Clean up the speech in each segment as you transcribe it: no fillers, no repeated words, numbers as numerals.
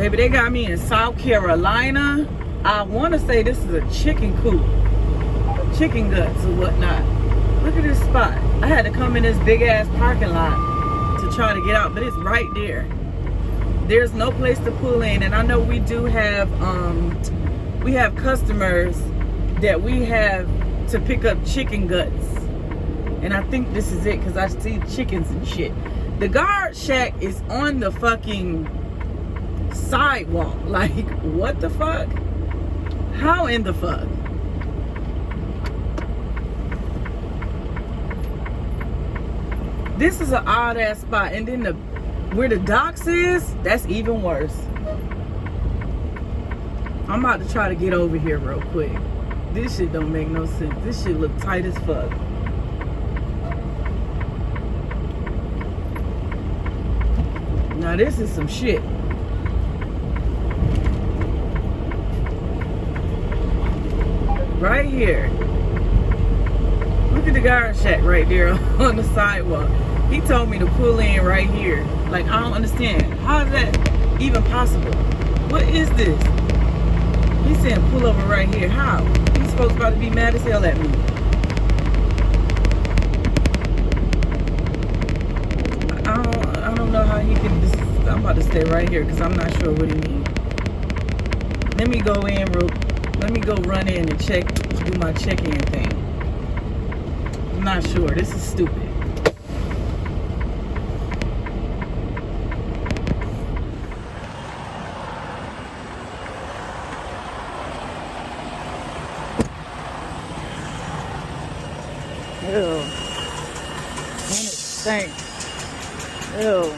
Baby, they got me in South Carolina. I want to say this is a chicken coop, chicken guts or whatnot. Look at this spot. I had to come in this big ass parking lot to try to get out, but it's right there. There's no place to pull in, and I know we do have customers that we have to pick up chicken guts, and I think this is it because I see chickens and shit. The guard shack is on the fucking sidewalk. Like, what the fuck? How in the fuck? This is an odd ass spot, and then where the docks is, that's even worse. I'm about to try to get over here real quick. This shit don't make no sense. This shit look tight as fuck. Now this is some shit. Right here. Look at the guard shack right there on the sidewalk. He told me to pull in right here. Like, I don't understand. How is that even possible? What is this? He's saying pull over right here. How? These folks about to be mad as hell at me. I don't know how he can just, I'm about to stay right here because I'm not sure what he means. Let me go in let me go run in and do my check-in thing. I'm not sure. This is stupid. Ew. And it stinks. Ew.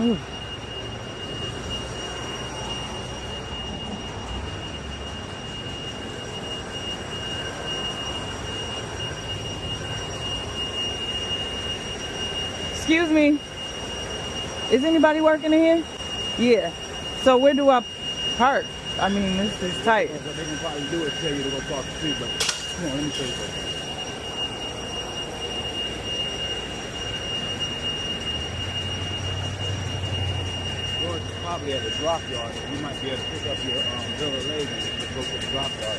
Ooh. Excuse me. Is anybody working in here? Yeah. So where do I park? I mean, this is tight. What they can probably do is tell you to go cross the street, but come on, let me show you something. Probably at the drop yard. You might be able to pick up your bill of lading and just go to the drop yard.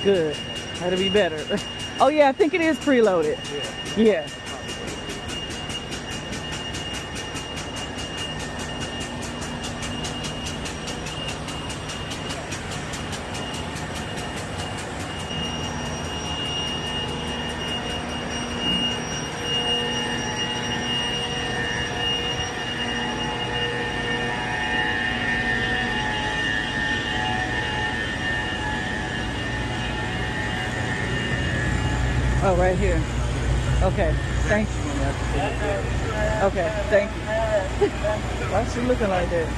Good. That'll be better. Oh yeah, I think it is preloaded. Yeah. Oh, right here. Okay, thank you. Okay, thank you. Why is she looking like that?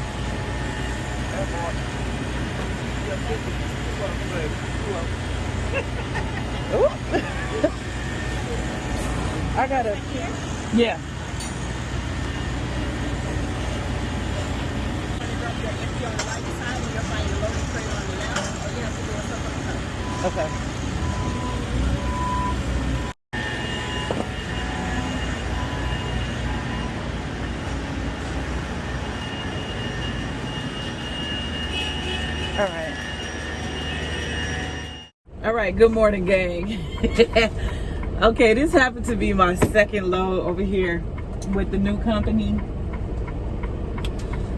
Ooh. I gotta. Yeah. Okay. All right, good morning, gang. Okay, this happened to be my second load over here with the new company.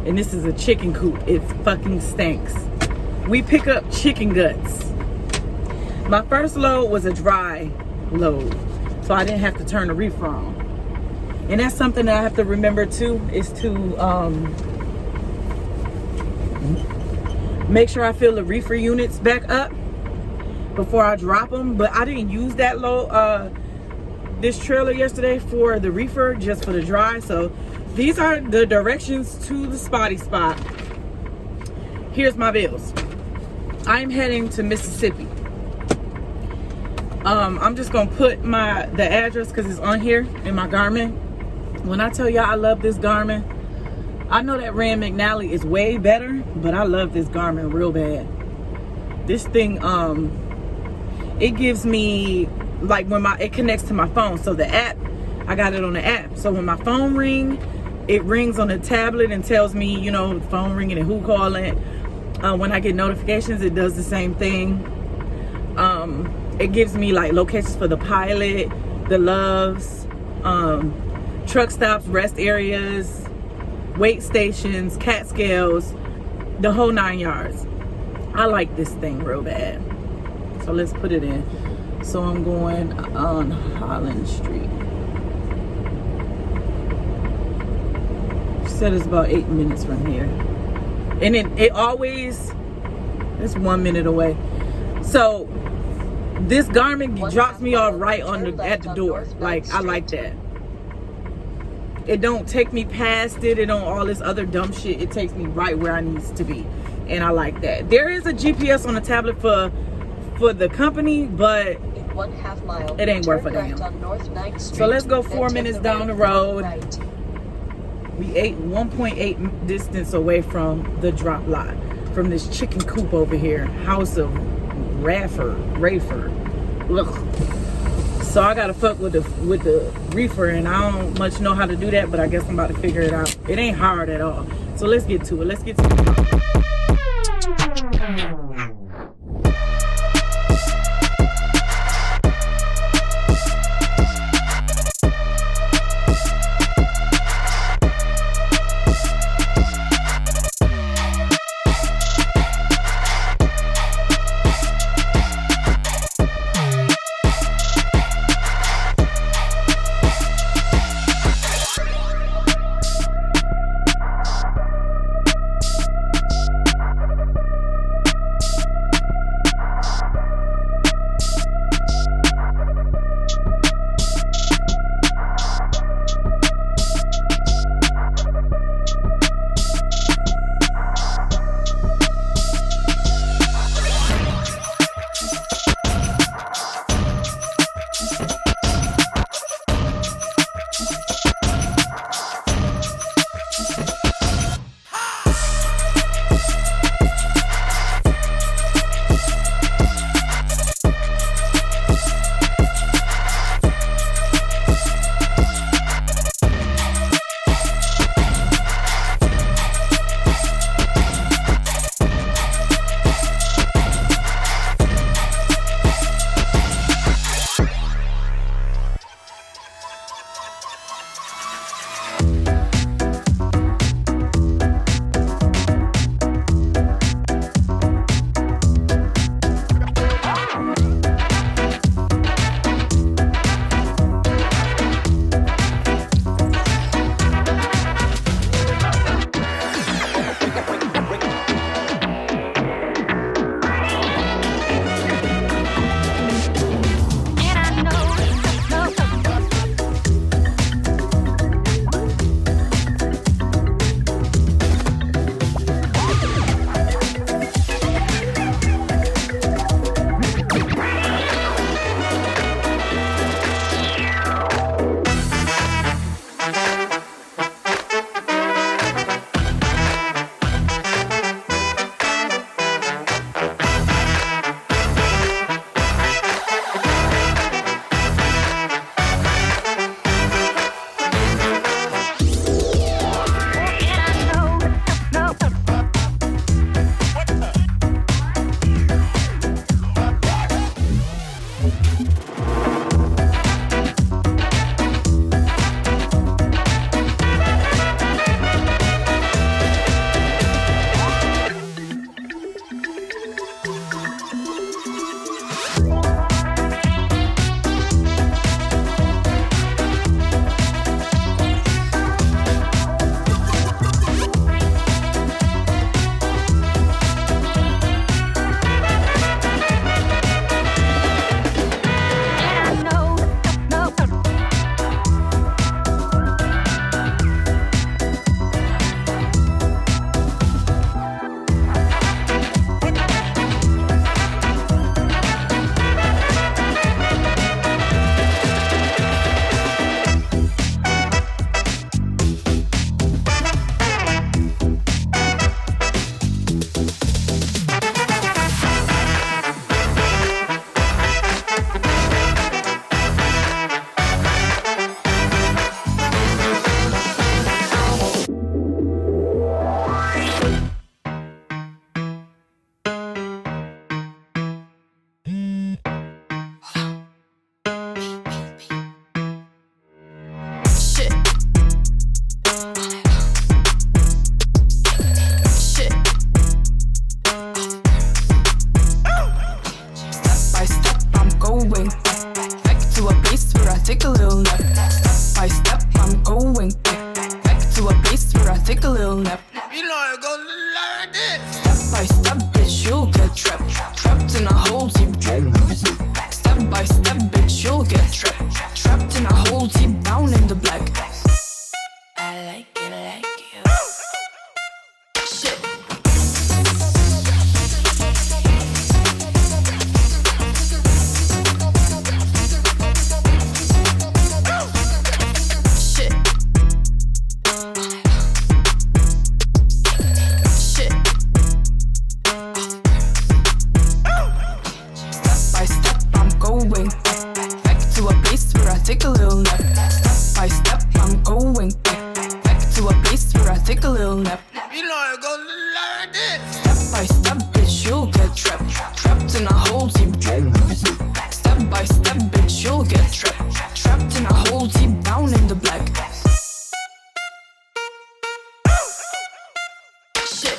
And this is a chicken coop. It fucking stinks. We pick up chicken guts. My first load was a dry load, so I didn't have to turn the reefer on. And that's something that I have to remember too, is to make sure I fill the reefer units back up before I drop them. But I didn't use that load, this trailer yesterday for the reefer, just for the dry. So these are the directions to the spotty spot. Here's my bills. I'm heading to Mississippi. I'm just gonna put the address because it's on here in my Garmin. When I tell y'all I love this Garmin, I know that Rand McNally is way better, but I love this Garmin real bad. This thing, it gives me, like, when it connects to my phone. So the app, I got it on the app. So when my phone it rings on the tablet and tells me, you know, the phone ringing and who calling. When I get notifications, it does the same thing. It gives me like locations for the Pilot, the Loves, truck stops, rest areas, wait stations, Catskills, the whole 9 yards. I like this thing real bad. So let's put it in. So I'm going on Holland Street. She said it's about 8 minutes from here. And it always, it's 1 minute away. So this Garmin drops me off right at the door. Like, I like that. It don't take me past it. It don't all this other dumb shit. It takes me right where I need to be. And I like that. There is a GPS on the tablet for the company, but it ain't worth a damn. So let's go 4 minutes down the road. We 1.8 distance away from the drop lot, from this Chicken Coop over here, House of Rayford. Look. So I gotta fuck with the reefer, and I don't much know how to do that, but I guess I'm about to figure it out. It ain't hard at all. So let's get to it. nap. You know I go learn this. Step by step, bitch, you'll get trapped. Trapped in a hole deep. Step by step, bitch, you'll get trapped. Trapped in a hole deep down in the black. I like it like you. Shit. Take a little nap. Step by step, I'm going back to a place where I take a little nap. You know I go learn this. Step by step, bitch, you'll get trapped. Trapped in a hole deep. Step by step, bitch, you'll get trapped. Trapped in a hole deep down in the black. Shit.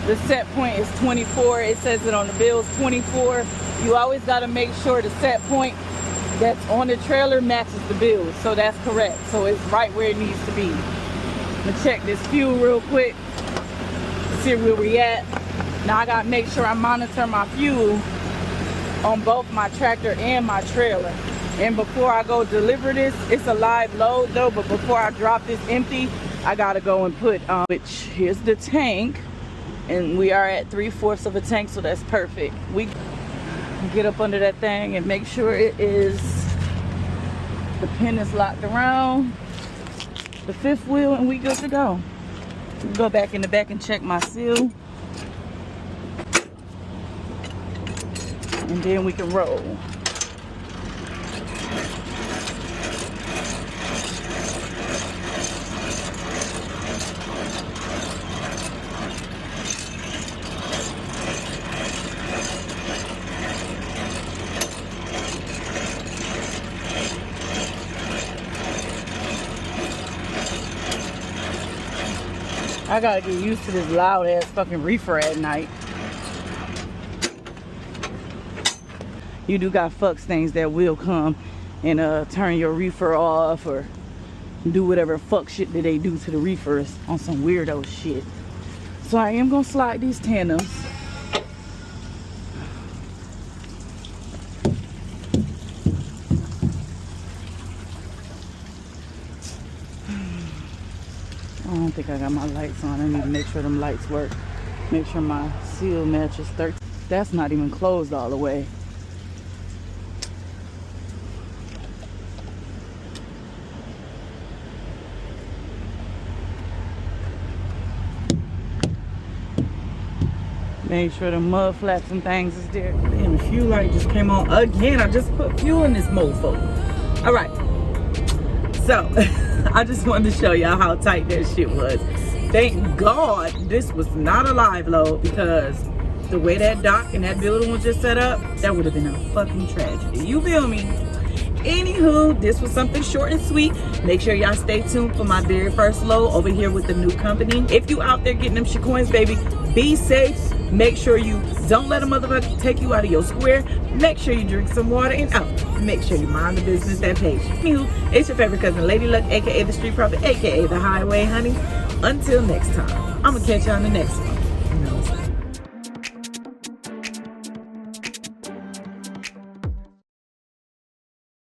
The set point is 24. It says it on the bills, 24. You always got to make sure the set point that's on the trailer matches the bill. So that's correct. So it's right where it needs to be. I'm gonna check this fuel real quick, see where we at. Now I gotta make sure I monitor my fuel on both my tractor and my trailer. And before I go deliver this, it's a live load though, but before I drop this empty, I gotta go and put, which here's the tank. And we are at 3/4 of a tank, so that's perfect. We get up under that thing and make sure it is, the pin is locked around the fifth wheel, and we good to go. Go back in the back and check my seal. And then we can roll. I gotta get used to this loud ass fucking reefer at night. You do got fucks things that will come and turn your reefer off or do whatever fuck shit that they do to the reefers on some weirdo shit. So I am gonna slide these tandems. I don't think I got my lights on. I need to make sure them lights work. Make sure my seal matches 13. That's not even closed all the way. Make sure the mud flaps and things is there. Damn, the fuel light just came on again. I just put fuel in this mofo. All right. So, I just wanted to show y'all how tight that shit was. Thank God this was not a live load, because the way that dock and that building was just set up, that would have been a fucking tragedy. You feel me? Anywho, this was something short and sweet. Make sure y'all stay tuned for my very first load over here with the new company. If you out there getting them shit coins, baby, be safe. Make sure you don't let a motherfucker take you out of your square. Make sure you drink some water, and make sure you mind the business that pays you. Anywho, it's your favorite cousin, Lady Luck, aka the Street Prophet, aka the Highway Honey. Until next time, I'm gonna catch y'all in the next one.